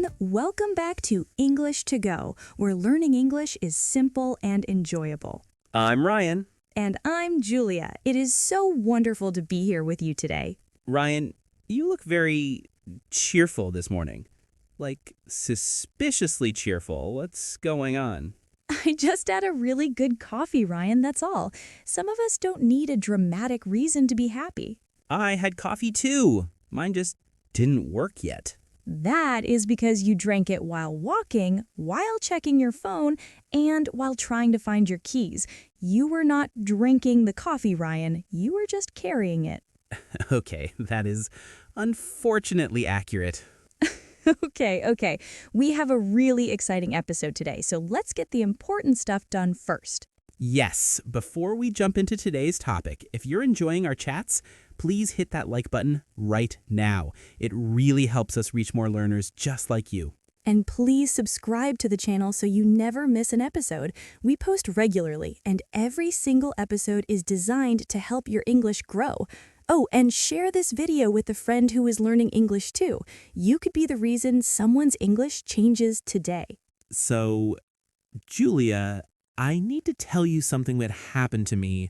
everyone. Welcome back to English to Go, where learning English is simple and enjoyable. I'm Ryan. And I'm Julia. It is so wonderful to be here with you today. Ryan, you look very cheerful this morning. Like, suspiciously cheerful. What's going on? I just had a really good coffee, Ryan, that's all. Some of us don't need a dramatic reason to be happy. I had coffee too. Mine just didn't work yet. That is because you drank it while walking, while checking your phone, and while trying to find your keys. You were not drinking the coffee, Ryan. You were just carrying it. Okay, that is unfortunately accurate. Okay. We have a really exciting episode today, so let's get the important stuff done first. Yes, before we jump into today's topic, if you're enjoying our chats, please hit that like button right now. It really helps us reach more learners just like you. And please subscribe to the channel so you never miss an episode. We post regularly, and every single episode is designed to help your English grow. Oh, and share this video with a friend who is learning English too. You could be the reason someone's English changes today. So, Julia, I need to tell you something that happened to me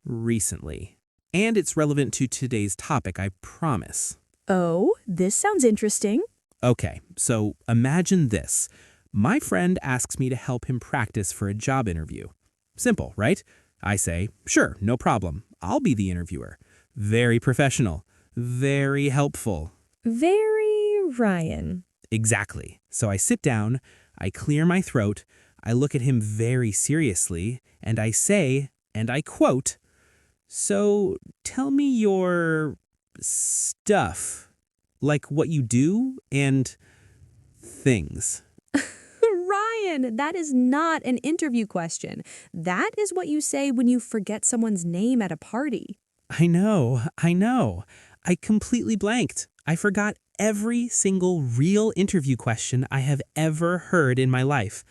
recently. And it's relevant to today's topic, I promise. Oh, this sounds interesting. Okay, so imagine this. My friend asks me to help him practice for a job interview. Simple, right? I say, sure, no problem. I'll be the interviewer. Very professional. Very helpful. Very Ryan. Exactly. So I sit down, I clear my throat, I look at him very seriously, and I say, and I quote, "So tell me your stuff, like what you do and things." Ryan, that is not an interview question. That is what you say when you forget someone's name at a party. I know. I completely blanked. I forgot every single real interview question I have ever heard in my life.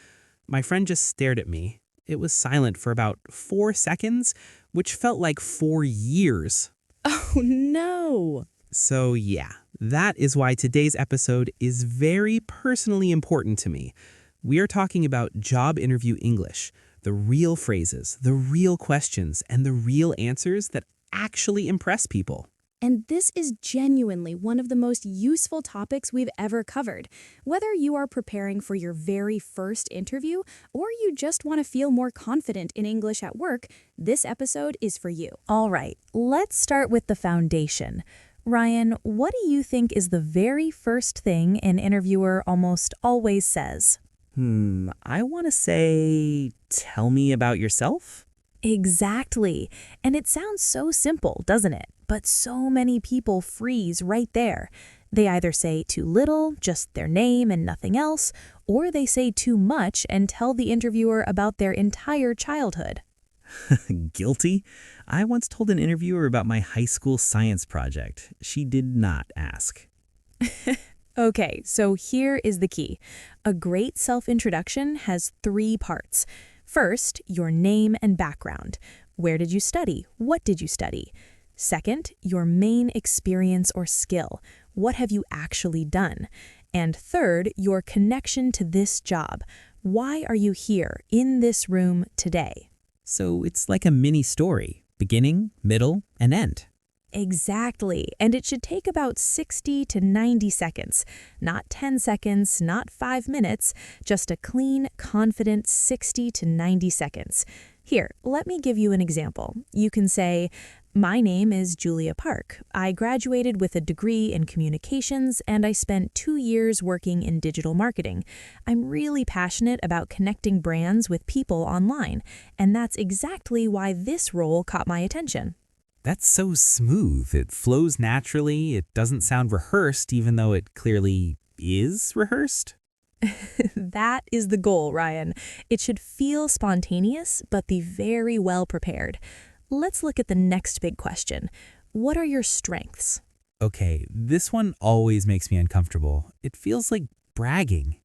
My friend just stared at me. It was silent for about 4 seconds, which felt like 4 years. Oh, no. So yeah, that is why today's episode is very personally important to me. We are talking about job interview English, the real phrases, the real questions, and the real answers that actually impress people. And this is genuinely one of the most useful topics we've ever covered. Whether you are preparing for your very first interview or you just want to feel more confident in English at work, this episode is for you. All right, let's start with the foundation. Ryan, what do you think is the very first thing an interviewer almost always says? I want to say, tell me about yourself? Exactly. And it sounds so simple, doesn't it? But so many people freeze right there. They either say too little, just their name and nothing else, or they say too much and tell the interviewer about their entire childhood. Guilty? I once told an interviewer about my high school science project. She did not ask. Okay, so here is the key. A great self-introduction has 3 parts. First, your name and background. Where did you study? What did you study? Second, your main experience or skill. What have you actually done? And third, your connection to this job. Why are you here in this room today? So it's like a mini story, beginning, middle, and end. Exactly, and it should take about 60 to 90 seconds. Not 10 seconds, not 5 minutes, just a clean, confident 60 to 90 seconds. Here, let me give you an example. You can say, "My name is Julia Park. I graduated with a degree in communications and I spent 2 years working in digital marketing. I'm really passionate about connecting brands with people online, and that's exactly why this role caught my attention." That's so smooth. It flows naturally. It doesn't sound rehearsed, even though it clearly is rehearsed. That is the goal, Ryan. It should feel spontaneous, but be very well prepared. Let's look at the next big question. What are your strengths? Okay, this one always makes me uncomfortable. It feels like bragging.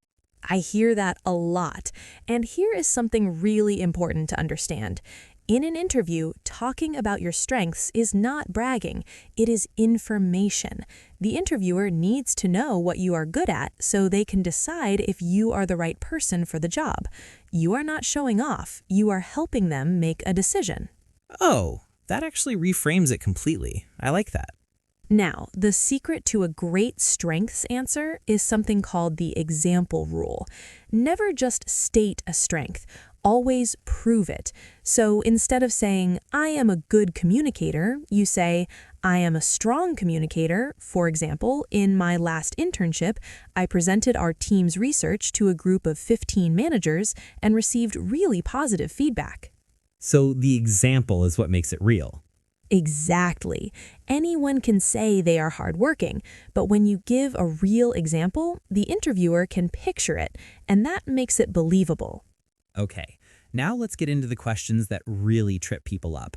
I hear that a lot. And here is something really important to understand. In an interview, talking about your strengths is not bragging, it is information. The interviewer needs to know what you are good at so they can decide if you are the right person for the job. You are not showing off, you are helping them make a decision. Oh, that actually reframes it completely. I like that. Now, the secret to a great strengths answer is something called the example rule. Never just state a strength, always prove it. So instead of saying, I am a good communicator, you say, I am a strong communicator. For example, in my last internship, I presented our team's research to a group of 15 managers and received really positive feedback. So the example is what makes it real. Exactly. Anyone can say they are hardworking, but when you give a real example, the interviewer can picture it, and that makes it believable. Okay, now let's get into the questions that really trip people up.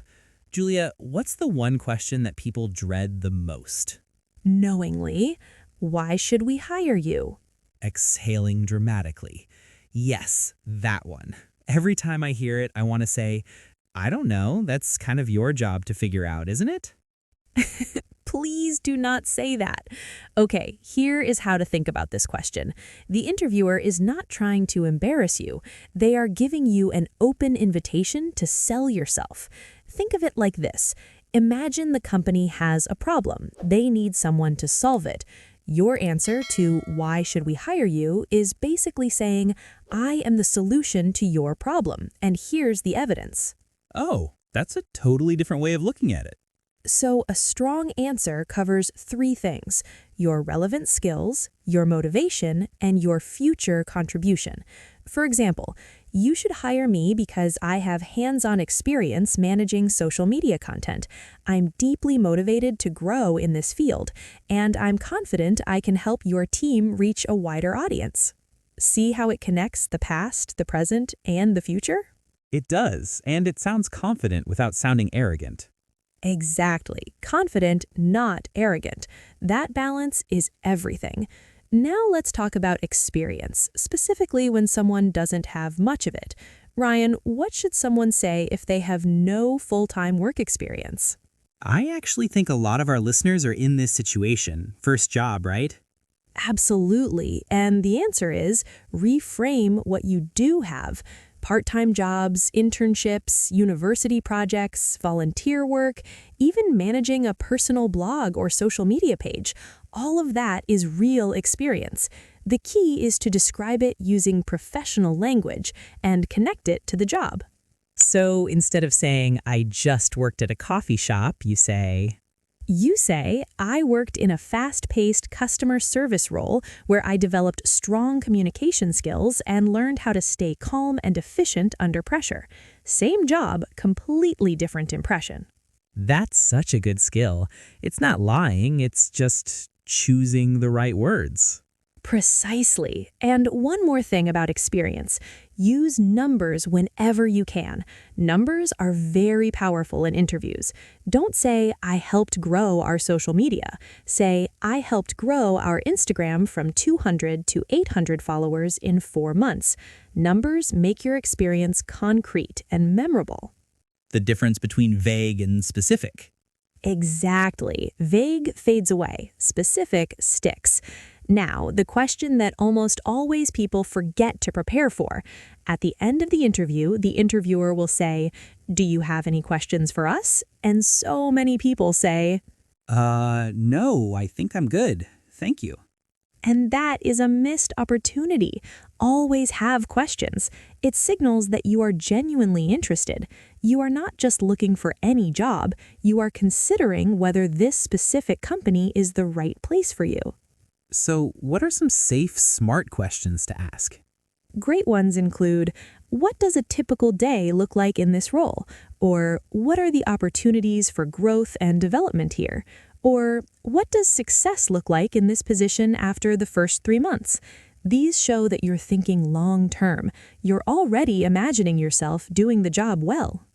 Julia, what's the one question that people dread the most? Knowingly, why should we hire you? Exhaling dramatically. Yes, that one. Every time I hear it, I want to say, I don't know, that's kind of your job to figure out, isn't it? Please do not say that. Okay, here is how to think about this question. The interviewer is not trying to embarrass you. They are giving you an open invitation to sell yourself. Think of it like this. Imagine the company has a problem. They need someone to solve it. Your answer to why should we hire you is basically saying, I am the solution to your problem, and here's the evidence. Oh, that's a totally different way of looking at it. So a strong answer covers three things: your relevant skills, your motivation, and your future contribution. For example, you should hire me because I have hands-on experience managing social media content. I'm deeply motivated to grow in this field, and I'm confident I can help your team reach a wider audience. See how it connects the past, the present, and the future? It does, and it sounds confident without sounding arrogant. Exactly. Confident, not arrogant. That balance is everything. Now let's talk about experience, specifically when someone doesn't have much of it. Ryan, what should someone say if they have no full-time work experience? I actually think a lot of our listeners are in this situation. First job, right? Absolutely. And the answer is reframe what you do have. Part-time jobs, internships, university projects, volunteer work, even managing a personal blog or social media page. All of that is real experience. The key is to describe it using professional language and connect it to the job. So instead of saying, I just worked at a coffee shop, you say, I worked in a fast-paced customer service role where I developed strong communication skills and learned how to stay calm and efficient under pressure. Same job, completely different impression. That's such a good skill. It's not lying, it's just choosing the right words. Precisely. And one more thing about experience. Use numbers whenever you can. Numbers are very powerful in interviews. Don't say, I helped grow our social media. Say, I helped grow our Instagram from 200 to 800 followers in 4 months. Numbers make your experience concrete and memorable. The difference between vague and specific. Exactly. Vague fades away. Specific sticks. Now, the question that almost always people forget to prepare for. At the end of the interview, the interviewer will say, do you have any questions for us? And so many people say, no, I think I'm good. Thank you. And that is a missed opportunity. Always have questions. It signals that you are genuinely interested. You are not just looking for any job. You are considering whether this specific company is the right place for you. So, what are some safe, smart questions to ask? Great ones include, what does a typical day look like in this role? Or what are the opportunities for growth and development here? Or what does success look like in this position after the first 3 months? These show that you're thinking long term. You're already imagining yourself doing the job well.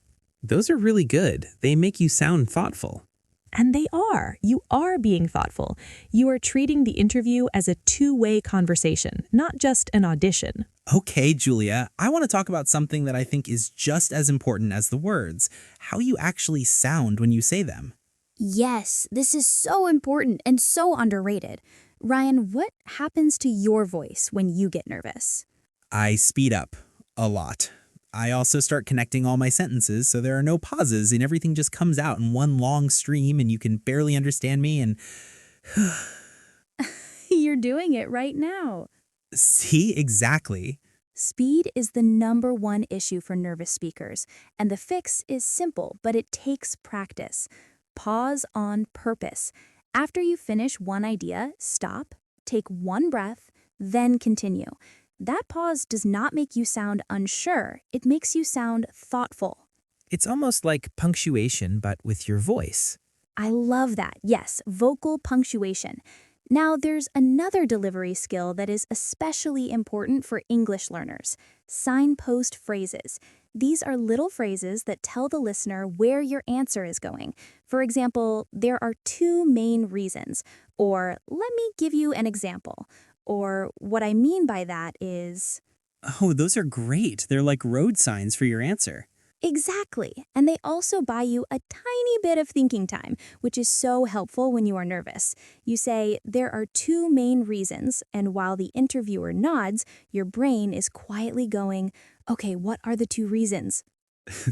Those are really good. They make you sound thoughtful. And they are. You are being thoughtful. You are treating the interview as a two-way conversation, not just an audition. Okay, Julia, I want to talk about something that I think is just as important as the words, how you actually sound when you say them. Yes, this is so important and so underrated. Ryan, what happens to your voice when you get nervous? I speed up a lot. I also start connecting all my sentences so there are no pauses and everything just comes out in one long stream and you can barely understand me and You're doing it right now. see exactly. Speed is the #1 issue for nervous speakers, and the fix is simple, but it takes practice. Pause on purpose. After you finish one idea, stop, take one breath, then continue. That pause does not make you sound unsure, it makes you sound thoughtful. It's almost like punctuation but with your voice. I love that. Yes, vocal punctuation. Now, there's another delivery skill that is especially important for English learners: signpost phrases. These are little phrases that tell the listener where your answer is going. For example, there are 2 main reasons, or let me give you an example, or what I mean by that is... Oh, those are great. They're like road signs for your answer. Exactly. And they also buy you a tiny bit of thinking time, which is so helpful when you are nervous. You say, there are 2 main reasons, and while the interviewer nods, your brain is quietly going, okay, what are the 2 reasons?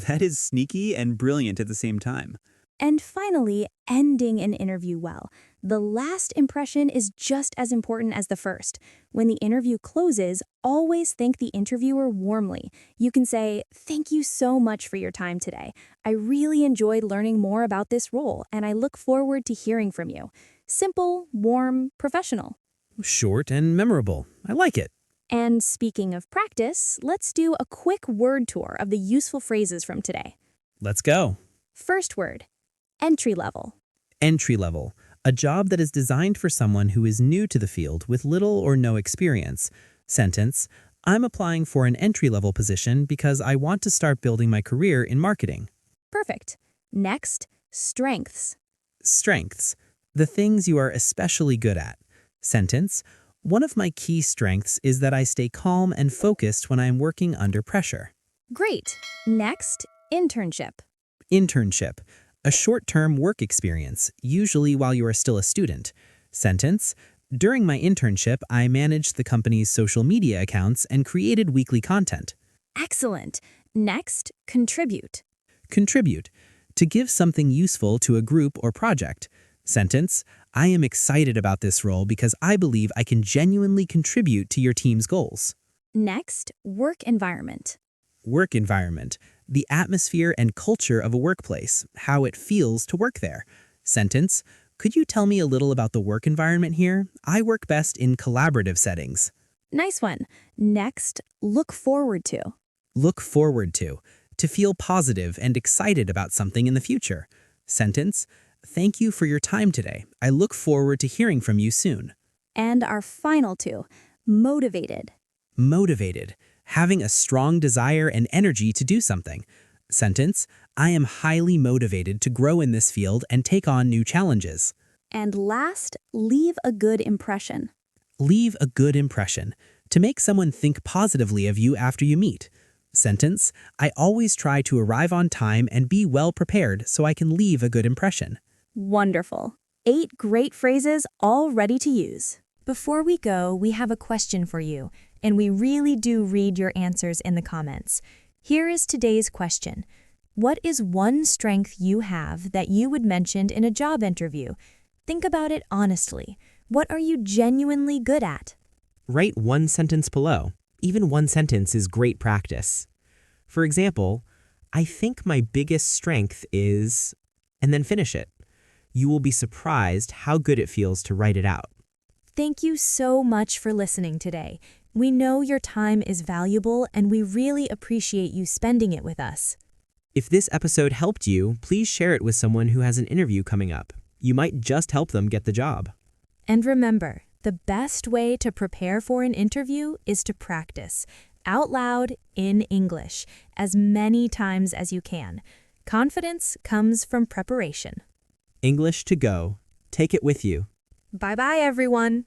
That is sneaky and brilliant at the same time. And finally, ending an interview well. The last impression is just as important as the first. When the interview closes, always thank the interviewer warmly. You can say, "Thank you so much for your time today. I really enjoyed learning more about this role, and I look forward to hearing from you." Simple, warm, professional. Short and memorable. I like it. And speaking of practice, let's do a quick word tour of the useful phrases from today. Let's go. First word, entry level. Entry level. A job that is designed for someone who is new to the field with little or no experience. Sentence, I'm applying for an entry-level position because I want to start building my career in marketing. Perfect. Next, strengths. Strengths. The things you are especially good at. Sentence, one of my key strengths is that I stay calm and focused when I am working under pressure. Great. Next, internship. Internship. A short-term work experience, usually while you are still a student. Sentence, during my internship, I managed the company's social media accounts and created weekly content. Excellent. Next, contribute. Contribute. To give something useful to a group or project. Sentence, I am excited about this role because I believe I can genuinely contribute to your team's goals. Next, work environment. Work environment. The atmosphere and culture of a workplace, how it feels to work there. Sentence, could you tell me a little about the work environment here? I work best in collaborative settings. Nice one. Next, look forward to. Look forward to. To feel positive and excited about something in the future. Sentence, thank you for your time today. I look forward to hearing from you soon. And our final 2, motivated. Motivated. Having a strong desire and energy to do something. Sentence, I am highly motivated to grow in this field and take on new challenges. And last, leave a good impression. Leave a good impression. To make someone think positively of you after you meet. Sentence, I always try to arrive on time and be well prepared so I can leave a good impression. Wonderful. 8 great phrases all ready to use. Before we go, we have a question for you, and we really do read your answers in the comments. Here is today's question. What is one strength you have that you would mention in a job interview? Think about it honestly. What are you genuinely good at? Write one sentence below. Even one sentence is great practice. For example, I think my biggest strength is... and then finish it. You will be surprised how good it feels to write it out. Thank you so much for listening today. We know your time is valuable and we really appreciate you spending it with us. If this episode helped you, please share it with someone who has an interview coming up. You might just help them get the job. And remember, the best way to prepare for an interview is to practice, out loud, in English, as many times as you can. Confidence comes from preparation. English to go. Take it with you. Bye-bye, everyone.